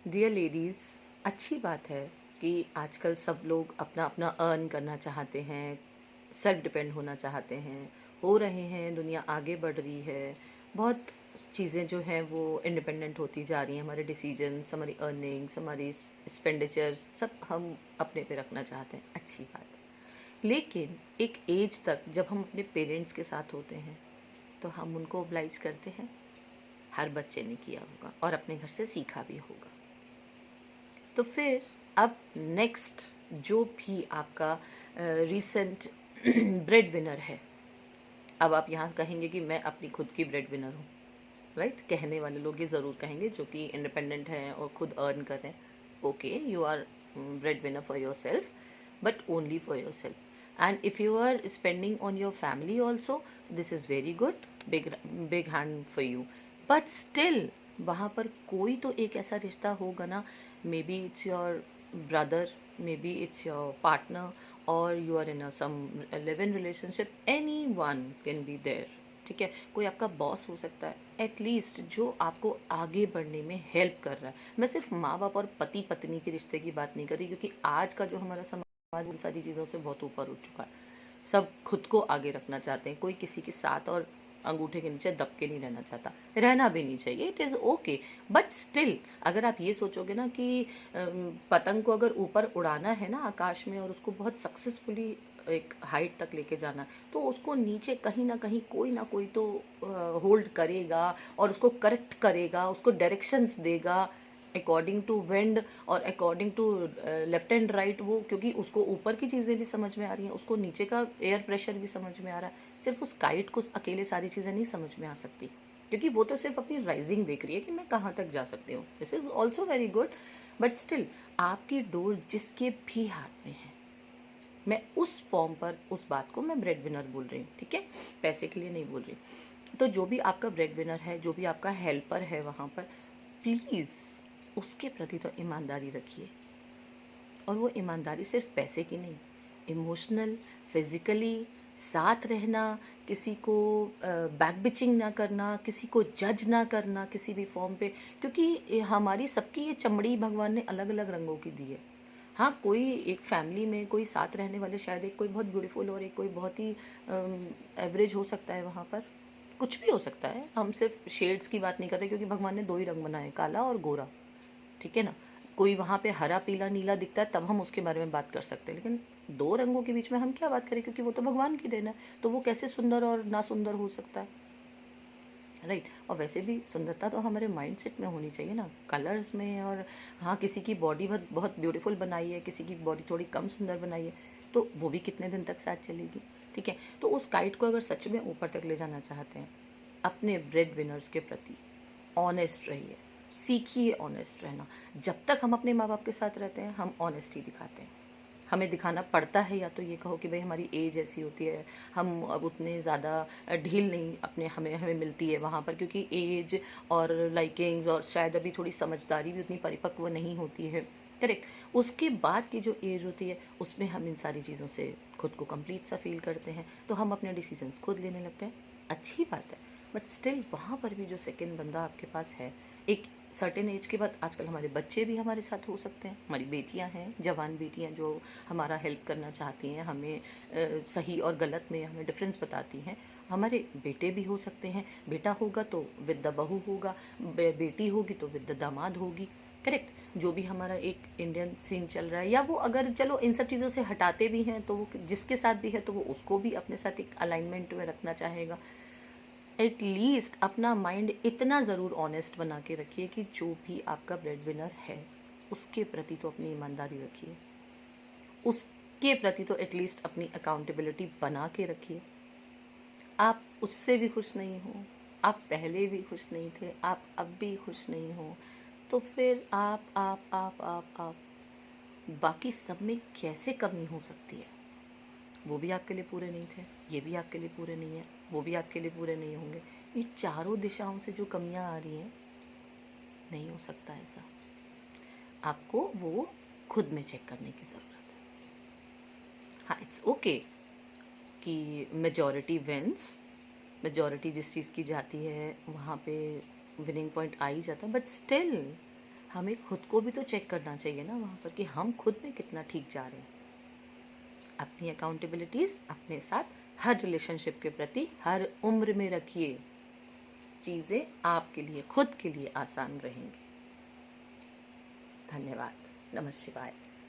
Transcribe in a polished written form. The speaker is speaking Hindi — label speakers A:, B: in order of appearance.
A: डियर लेडीज़, अच्छी बात है कि आजकल सब लोग अपना अपना अर्न करना चाहते हैं, सेल्फ डिपेंड होना चाहते हैं, हो रहे हैं, दुनिया आगे बढ़ रही है। बहुत चीज़ें जो हैं वो इंडिपेंडेंट होती जा रही हैं, हमारे डिसीजंस, हमारी अर्निंग्स, हमारी एक्सपेंडिचर्स सब हम अपने पे रखना चाहते हैं, अच्छी बात है। लेकिन एक एज तक जब हम अपने पेरेंट्स के साथ होते हैं तो हम उनको ओब्लाइज करते हैं। हर बच्चे ने किया होगा और अपने घर से सीखा भी होगा। तो फिर अब नेक्स्ट जो भी आपका रीसेंट ब्रेड विनर है, अब आप यहाँ कहेंगे कि मैं अपनी खुद की ब्रेड विनर हूँ, राइट? कहने वाले लोग ये ज़रूर कहेंगे जो कि इंडिपेंडेंट हैं और खुद अर्न कर रहे हैं। Okay, you are bread winner for your self, but only for your self. And if you are spending on your family also, this is very good, big hand for you. But still वहाँ पर कोई तो एक ऐसा रिश्ता होगा ना, maybe it's your brother, maybe it's your partner, और you are in a some live in relationship, anyone can be there. ठीक है, कोई आपका बॉस हो सकता है, एटलीस्ट जो आपको आगे बढ़ने में हेल्प कर रहा है। मैं सिर्फ माँ बाप और पति पत्नी के रिश्ते की बात नहीं कर रही, क्योंकि आज का जो हमारा समाज उन सारी चीज़ों से बहुत ऊपर उठ चुका है। सब खुद को आगे रखना चाहते हैं, कोई किसी के साथ और अंगूठे के नीचे दब के नहीं रहना चाहता, रहना भी नहीं चाहिए, it is okay. But still अगर आप ये सोचोगे ना कि पतंग को अगर ऊपर उड़ाना है ना आकाश में और उसको बहुत सक्सेसफुली एक हाइट तक लेके जाना, तो उसको नीचे कहीं ना कोई तो होल्ड करेगा और उसको करेक्ट करेगा, उसको डायरेक्शंस देगा अकॉर्डिंग टू विंड और according to left and right. वो क्योंकि उसको ऊपर की चीज़ें भी समझ में आ रही हैं, उसको नीचे का एयर प्रेशर भी समझ में आ रहा है। सिर्फ उस काइट को अकेले सारी चीज़ें नहीं समझ में आ सकती, क्योंकि वो तो सिर्फ अपनी राइजिंग देख रही है कि मैं कहाँ तक जा सकती हूँ। This is also very good, but still आपकी डोर जिसके भी हाथ में है, मैं उस फॉर्म पर उस बात को मैं ब्रेड विनर बोल रही हूँ, ठीक है, पैसे के लिए नहीं बोल रही। तो जो भी आपका ब्रेड विनर है, जो भी आपका हेल्पर है वहाँ पर, प्लीज़ उसके प्रति तो ईमानदारी रखिए। और वो ईमानदारी सिर्फ पैसे की नहीं, इमोशनल, फिजिकली साथ रहना, किसी को बैक बिचिंग ना करना, किसी को जज ना करना किसी भी फॉर्म पे, क्योंकि हमारी सबकी ये चमड़ी भगवान ने अलग अलग रंगों की दी है। हाँ, कोई एक फैमिली में कोई साथ रहने वाले, शायद एक कोई बहुत ब्यूटीफुल और एक कोई बहुत ही एवरेज हो सकता है, वहाँ पर कुछ भी हो सकता है। हम सिर्फ शेड्स की बात नहीं कर रहे, क्योंकि भगवान ने दो ही रंग बनाए, काला और गोरा, ठीक है ना। कोई वहाँ पे हरा पीला नीला दिखता है तब हम उसके बारे में बात कर सकते हैं, लेकिन दो रंगों के बीच में हम क्या बात करें, क्योंकि वो तो भगवान की देन है, तो वो कैसे सुंदर और ना सुंदर हो सकता है, राइट? और वैसे भी सुंदरता तो हमारे माइंडसेट में होनी चाहिए ना, कलर्स में। और हाँ, किसी की बॉडी बहुत बहुत ब्यूटीफुल बनाई है, किसी की बॉडी थोड़ी कम सुंदर बनाई है, तो वो भी कितने दिन तक साथ चलेगी, ठीक है। तो उस काइट को अगर सच में ऊपर तक ले जाना चाहते हैं, अपने ब्रेड विनर्स के प्रति ऑनेस्ट रहिए, सीखिए ऑनेस्ट रहना। जब तक हम अपने माँ बाप के साथ रहते हैं हम ऑनेस्टी दिखाते हैं, हमें दिखाना पड़ता है, या तो ये कहो कि भाई हमारी एज ऐसी होती है, हम अब उतने ज़्यादा ढील नहीं अपने हमें हमें मिलती है वहाँ पर, क्योंकि एज और लाइकिंग्स और शायद अभी थोड़ी समझदारी भी उतनी परिपक्व नहीं होती है, करेक्ट। उसके बाद की जो एज होती है उसमें हम इन सारी चीज़ों से खुद को कंप्लीट सा फील करते हैं, तो हम अपने डिसीजंस खुद लेने लगते हैं, अच्छी बात है। बट स्टिल वहाँ पर भी जो सेकेंड बंदा आपके पास है, एक सर्टेन एज के बाद, आजकल हमारे बच्चे भी हमारे साथ हो सकते हैं, हमारी बेटियां हैं, जवान बेटियां जो हमारा हेल्प करना चाहती हैं, हमें सही और गलत में हमें डिफरेंस बताती हैं। हमारे बेटे भी हो सकते हैं, बेटा होगा तो विद द बहू होगा, बेटी होगी तो विद द दामाद होगी, करेक्ट। जो भी हमारा एक इंडियन सीन चल रहा है, या वो अगर चलो इन सब चीज़ों से हटाते भी हैं तो वो जिसके साथ भी है तो वो उसको भी अपने साथ एक अलाइनमेंट में रखना चाहेगा। एटलीस्ट अपना माइंड इतना ज़रूर ऑनेस्ट बना के रखिए कि जो भी आपका ब्रेड विनर है उसके प्रति तो अपनी ईमानदारी रखिए, उसके प्रति तो एटलीस्ट अपनी अकाउंटेबिलिटी बना के रखिए। आप उससे भी खुश नहीं हो, आप पहले भी खुश नहीं थे, आप अब भी खुश नहीं हो, तो फिर आप बाकी सब में कैसे कमी हो सकती है? वो भी आपके लिए पूरे नहीं थे, ये भी आपके लिए पूरे नहीं है, वो भी आपके लिए पूरे नहीं होंगे। ये चारों दिशाओं से जो कमियां आ रही हैं, नहीं हो सकता ऐसा। आपको वो खुद में चेक करने की ज़रूरत है। हाँ, इट्स ओके कि मेजॉरिटी विंस, मेजॉरिटी जिस चीज़ की जाती है वहाँ पे विनिंग पॉइंट आ ही जाता है, बट स्टिल हमें खुद को भी तो चेक करना चाहिए ना वहाँ पर कि हम खुद में कितना ठीक जा रहे हैं। अपनी अकाउंटेबिलिटीज़ अपने साथ हर रिलेशनशिप के प्रति हर उम्र में रखिए। चीज़ें आपके लिए खुद के लिए आसान रहेंगी। धन्यवाद। नमः शिवाय।